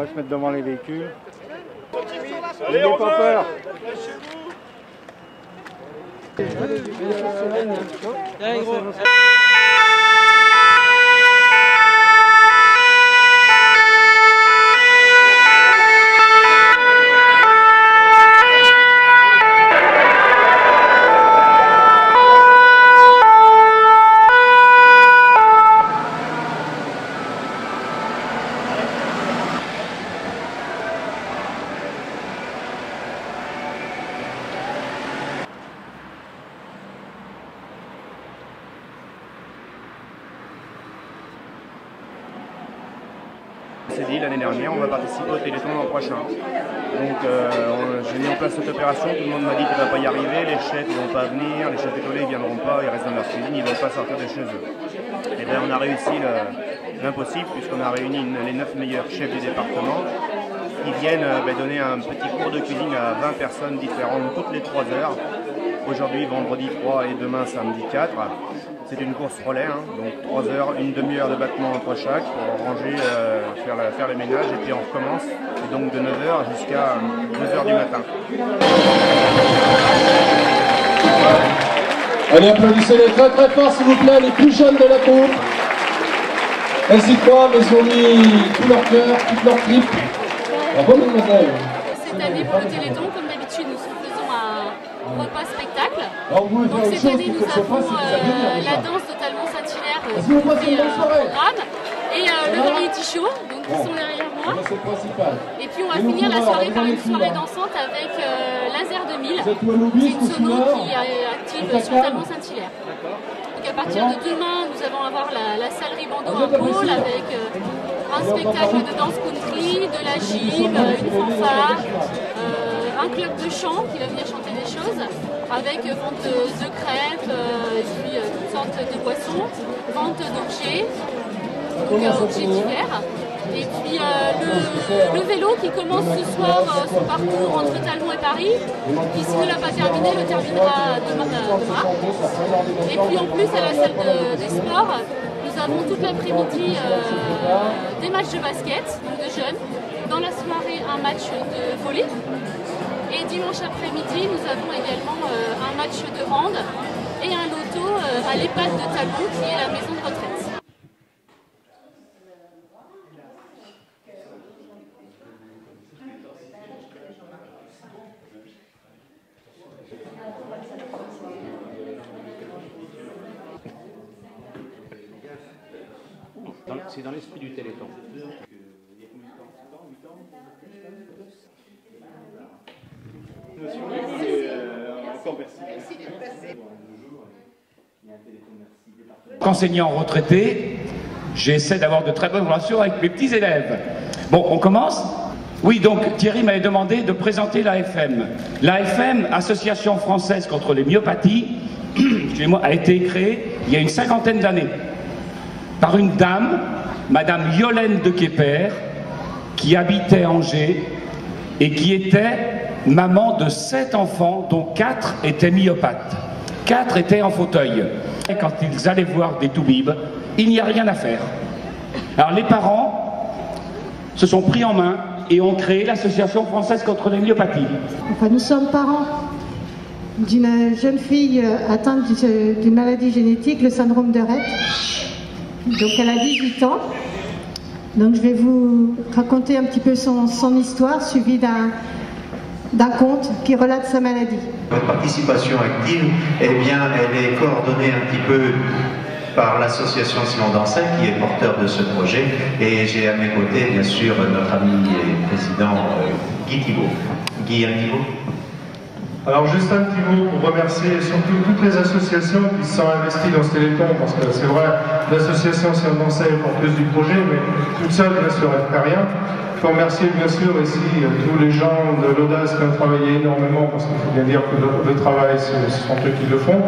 va se mettre devant les véhicules. N'ayez pas peur. On s'est dit l'année dernière, on va participer au Téléthon l'an prochain. Donc j'ai mis en place cette opération, tout le monde m'a dit qu'il ne va pas y arriver, les chefs ne vont pas venir, les chefs étoilés ne viendront pas, ils restent dans leur cuisine, ils ne vont pas sortir de chez eux. Et bien on a réussi l'impossible puisqu'on a réuni les 9 meilleurs chefs du département qui viennent donner un petit cours de cuisine à 20 personnes différentes toutes les 3 heures. Aujourd'hui, vendredi 3 et demain, samedi 4. C'est une course relais, hein, donc 3 heures, une demi-heure de battement entre chaque pour ranger, faire le ménage et puis on recommence. Et donc de 9h jusqu'à 2h du matin. Allez, applaudissez-les très très fort s'il vous plaît, les plus jeunes de la cour. Ainsi que moi, ils ont mis tout leur cœur, toute leur trip. Bravo mademoiselle. Cette année pour le Téléthon, comme d'habitude, nous faisons un repas spectacle. Donc cette année, nous avons la danse de Talmont Saint-Hilaire qui fait un programme et le variety show, donc qui sont derrière moi. Et puis on va finir la soirée par une soirée dansante avec Laser 2000, qui est une sono qui est active sur Talmont Saint-Hilaire. Donc à partir de demain, nous allons avoir la salle Ribando à Pôle avec un spectacle de danse country, de la gym, une fanfare, un club de chant qui va venir chanter des choses, avec vente de crêpes et puis toutes sortes de boissons, vente d'objets, donc objets divers. Et puis le vélo qui commence ce soir son parcours entre Talmont et Paris, qui s'il ne l'a pas terminé, le terminera demain. Et puis en plus à la salle des sports, nous avons toute l'après-midi des matchs de basket, donc de jeunes. Dans la soirée, un match de volley. Et dimanche après-midi, nous avons également un match de hand et un loto à l'EHPAD de Talmont, qui est la maison de retraite. C'est dans l'esprit du Téléthon. Enseignant retraité, j'essaie d'avoir de très bonnes relations avec mes petits élèves. Bon, on commence ? Oui, donc Thierry m'avait demandé de présenter l'AFM. L'AFM, Association française contre les myopathies, excusez-moi, a été créée il y a une 50aine d'années par une dame, Madame Yolène de Quépert, qui habitait Angers et qui était maman de 7 enfants, dont 4 étaient myopathes. 4 étaient en fauteuil. Et quand ils allaient voir des toubibs, il n'y a rien à faire. Alors les parents se sont pris en main et ont créé l'Association française contre les myopathies. Enfin, nous sommes parents d'une jeune fille atteinte d'une maladie génétique, le syndrome de Rett. Donc elle a 18 ans. Donc je vais vous raconter un petit peu son histoire, suivie d'un conte qui relate sa maladie. Votre participation active, eh bien, elle est coordonnée un petit peu par l'association Simon Dancet, qui est porteur de ce projet, et j'ai à mes côtés, bien sûr, notre ami et président Guy Thibault. Guy Thibault. Alors juste un petit mot pour remercier surtout toutes les associations qui se sont investies dans ce Téléthon, parce que c'est vrai, l'association Simon Dancet est porteuse du projet, mais toute seule, bien sûr, elle ne fait rien. Il faut remercier bien sûr ici tous les gens de l'Audace qui ont travaillé énormément, parce qu'il faut bien dire que le travail, ce sont eux qui le font.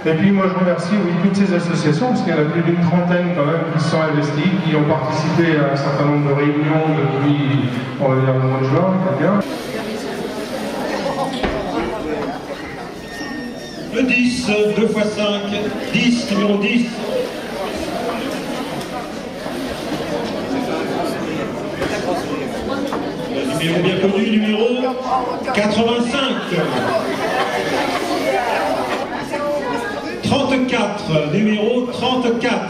Et puis moi je remercie toutes ces associations, parce qu'il y en a plus d'une trentaine quand même qui se sont investies, qui ont participé à un certain nombre de réunions depuis, on va dire, le mois de juin, quelqu'un. Le 10, 2 x 5, 10, numéro 10. 85. 34, numéro 34.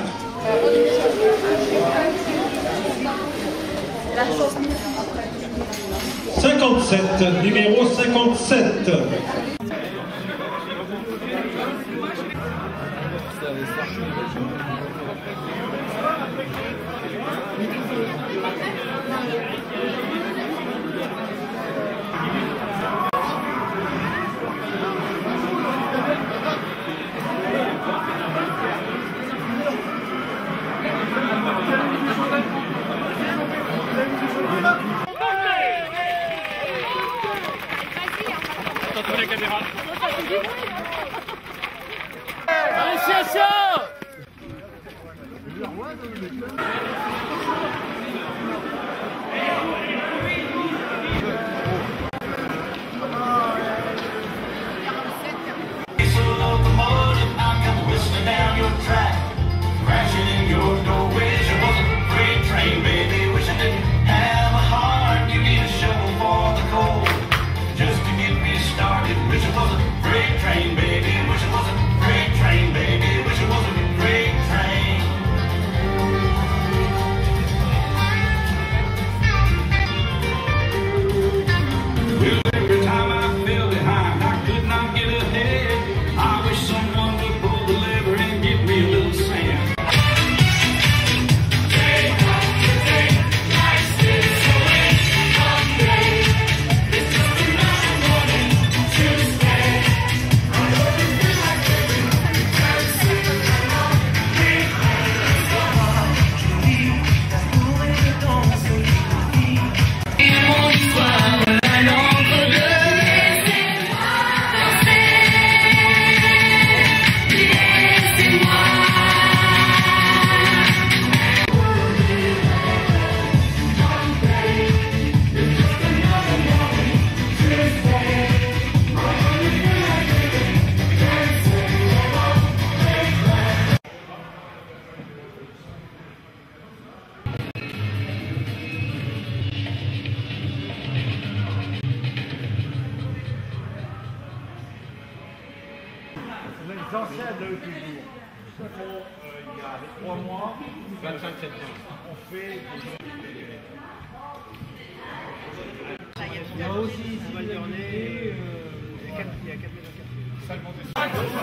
57, numéro 57. Les anciens de eux toujours. Il y a 3 mois, 25 septembre. On fait il y a aussi ici Val-Durnay, il y a 4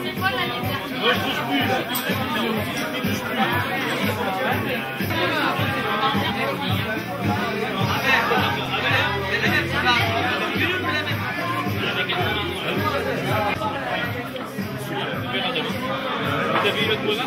C'est quoi l'anniversaire? Vous avez eu votre mot là ?